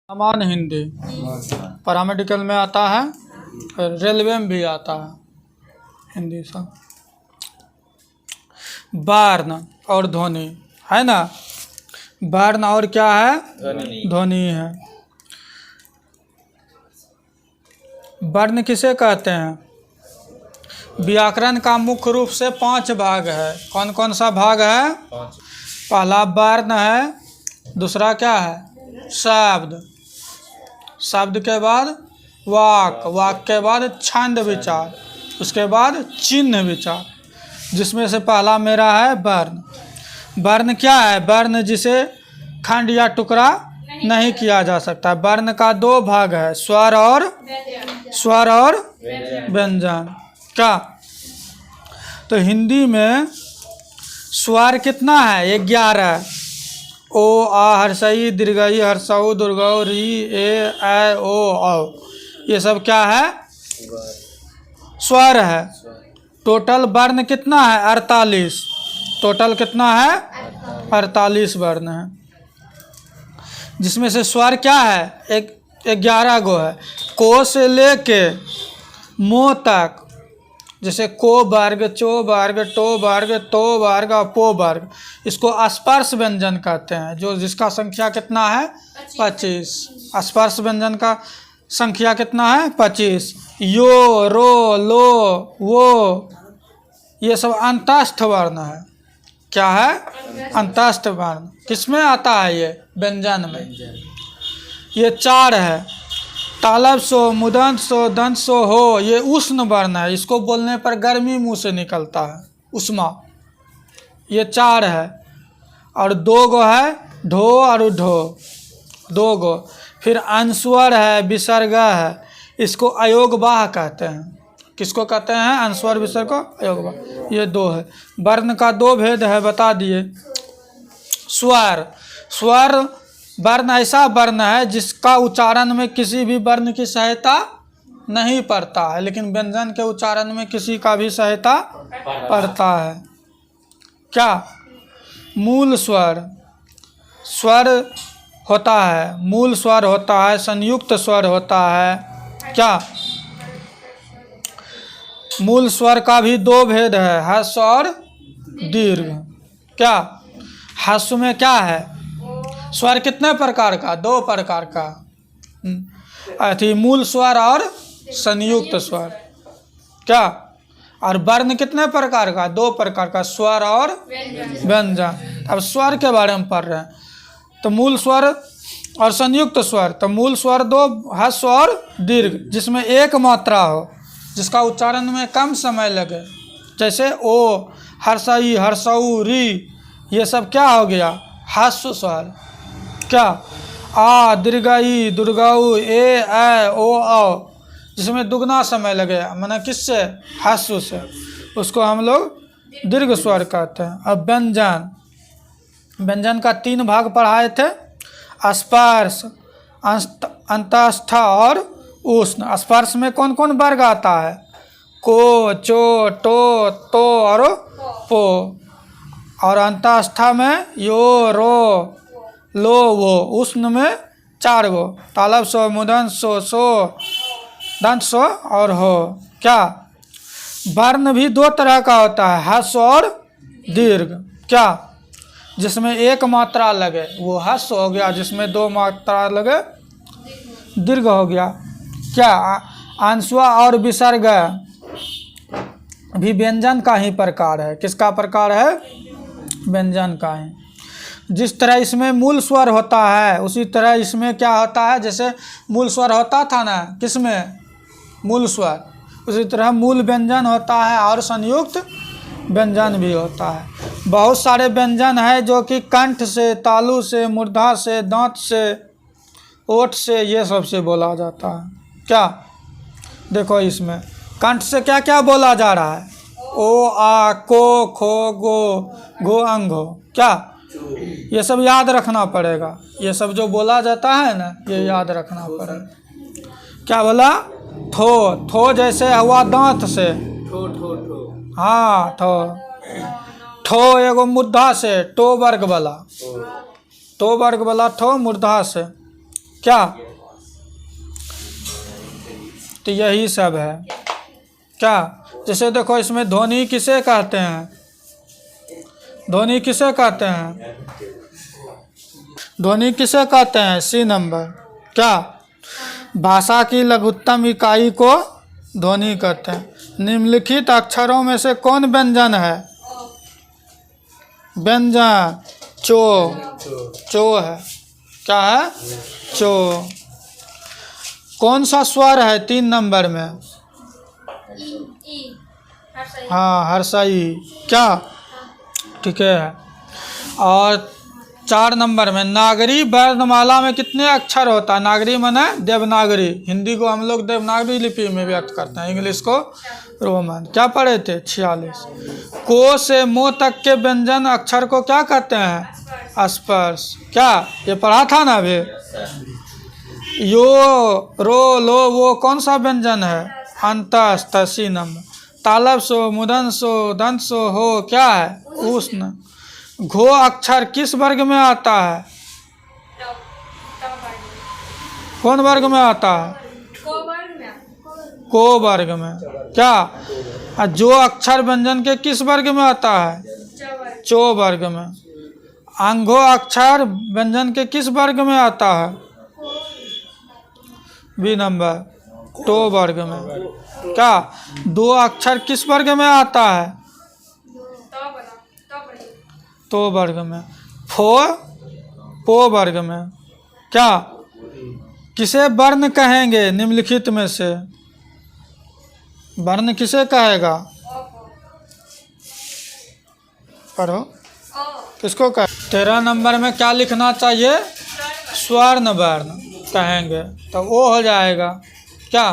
सामान्य हिंदी पैरामेडिकल में आता है, रेलवे में भी आता है हिंदी सब। वर्ण और ध्वनि है ना, वर्ण और क्या है, ध्वनि है। वर्ण किसे कहते हैं? व्याकरण का मुख्य रूप से 5 भाग है। कौन कौन सा भाग है? पहला वर्ण है, दूसरा क्या है, शब्द, शब्द के बाद वाक, वाक के बाद छंद विचार, उसके बाद चिन्ह विचार, जिसमें से पहला मेरा है वर्ण। वर्ण क्या है? वर्ण जिसे खंड या टुकड़ा नहीं किया जा सकता। वर्ण का 2 भाग है, स्वर और व्यंजन। क्या? तो हिंदी में स्वर कितना है? 11। ओ आ हर्षई दीर्घई हर्षऊ दुर्गऊ री ए ओ औ, ये सब क्या है? स्वर है। टोटल वर्ण कितना है? 48। टोटल कितना है? 48 वर्ण है, जिसमें से स्वर क्या है? 11 गो है। को से लेके मो तक, जैसे को वर्ग, चो वर्ग, टो वर्ग, तो वर्ग, पो वर्ग, इसको स्पर्श व्यंजन कहते हैं। जो जिसका संख्या कितना है? 25। स्पर्श व्यंजन का संख्या कितना है? 25। यो, रो, लो, वो, ये सब अंतस्थ वर्ण है। क्या है? अंतस्थ वर्ण। किसमें आता है ये? व्यंजन में। ये 4 है। तालब सो, मुदंत सो, दंत सो, हो, ये उष्ण वर्ण है। इसको बोलने पर गर्मी मुंह से निकलता है, उष्मा। ये 4 है। और 2 गो है, ढो और ढो, 2 गो। फिर अनुस्वर है, विसर्ग है, इसको अयोगवाह कहते हैं। किसको कहते हैं? अनुस्वर विसर्ग को अयोगवाह। ये 2 है। वर्ण का 2 भेद है, बता दिए। स्वर, स्वर वर्ण ऐसा वर्ण है जिसका उच्चारण में किसी भी वर्ण की सहायता नहीं पड़ता है, लेकिन व्यंजन के उच्चारण में किसी का भी सहायता पड़ता है। क्या? मूल स्वर, स्वर होता है, मूल स्वर होता है, संयुक्त स्वर होता है। क्या? मूल स्वर का भी 2 भेद है, ह्रस्व और दीर्घ। क्या? ह्रस्व में क्या है? स्वर कितने प्रकार का? 2 प्रकार का। अथी मूल स्वर और संयुक्त स्वर। क्या? और वर्ण कितने प्रकार का? 2 प्रकार का, स्वर और व्यंजन। अब स्वर के बारे में पढ़ रहे हैं। तो मूल स्वर और संयुक्त स्वर। तो मूल स्वर 2, ह्रस्व और दीर्घ, जिसमें एक मात्रा हो, जिसका उच्चारण में कम समय लगे। जैसे ओ, हर्षई, हर्षऊ, री, ये सब क्या हो गया? ह्रस्व स्वर। क्या? आ, दीर्घई, दुर्गऊ, ए ओ औ, जिसमें दुगना समय लगे, माने किससे? ह्रस्व से, उसको हम लोग दीर्घ स्वर कहते हैं। अब व्यंजन, व्यंजन का 3 भाग पढ़ाए थे, स्पर्श, अंतस्थ और उष्ण। स्पर्श में कौन कौन वर्ग आता है? को, चो, टो, तो और पो। और अंतस्थ में यो, रो, लो, वो। उष्ण में 4 गो, तालब सो, मुदंत सो, दंत सो और हो। क्या? वर्ण भी 2 तरह का होता है, ह्रस्व और दीर्घ। क्या? जिसमें एक मात्रा लगे वो ह्रस्व हो गया, जिसमें 2 मात्रा लगे दीर्घ हो गया। क्या? अनुस्वर और विसर्ग भी व्यंजन का ही प्रकार है। किसका प्रकार है? व्यंजन का ही। जिस तरह इसमें मूल स्वर होता है, उसी तरह इसमें क्या होता है? जैसे मूल स्वर होता था ना, किसमें? मूल स्वर, उसी तरह मूल व्यंजन होता है और संयुक्त व्यंजन भी होता है। बहुत सारे व्यंजन है जो कि कंठ से, तालु से, मूर्धा से, दांत से, ओठ से, ये सब से बोला जाता है। क्या? देखो इसमें कंठ से क्या क्या बोला जा रहा है? ओ, आ, को, खो, गो, अंगो। क्या? ये सब याद रखना पड़ेगा। ये सब जो बोला जाता है ना, ये याद रखना पड़ेगा। क्या बोला? थो, थो जैसे हुआ दांत से, ठो ठो ठो। हाँ, ठो, ठो एगो मूर्धा से, टो वर्ग वाला, टो वर्ग वाला ठो मूर्धा से। क्या? तो यही सब है क्या? जैसे देखो इसमें ध्वनि किसे कहते हैं? ध्वनि किसे कहते हैं? ध्वनि किसे कहते हैं? C number. क्या? भाषा की लघुत्तम इकाई को ध्वनि कहते हैं। निम्नलिखित अक्षरों में से कौन व्यंजन है? व्यंजन चो, चो है। क्या है? चो। कौन सा स्वर है 3 नंबर में? हाँ, हर्षई। क्या? ठीक है। और 4 नंबर में नागरी वर्णमाला में कितने अक्षर होता है? नागरी माने देवनागरी। हिंदी को हम लोग देवनागरी लिपि में व्यक्त करते हैं, इंग्लिश को रोमन। क्या पढ़े थे? 46। को से मो तक के व्यंजन अक्षर को क्या कहते हैं? स्पर्श। क्या? ये पढ़ा था ना अभी। यो, रो, लो, वो कौन सा व्यंजन है? अंतस्थ। सी नंबर। तालब सो, मुदन सो, दंत सो, हो क्या है? उष्ण। घो अक्षर किस वर्ग में आता है? कौन वर्ग में आता है? को वर्ग में। क्या? जो अक्षर व्यंजन के किस वर्ग में आता है? चो वर्ग में। अंघो अक्षर व्यंजन के किस वर्ग में आता है? B number. टो वर्ग में। क्या? दो अक्षर किस वर्ग में आता है? तो वर्ग में। फो, पो वर्ग में। क्या? किसे वर्ण कहेंगे निम्नलिखित में से? वर्ण किसे कहेगा? पढ़ो। किसको कहे? 13 नंबर में क्या लिखना चाहिए? स्वर्ण वर्ण कहेंगे तो वो हो जाएगा। क्या?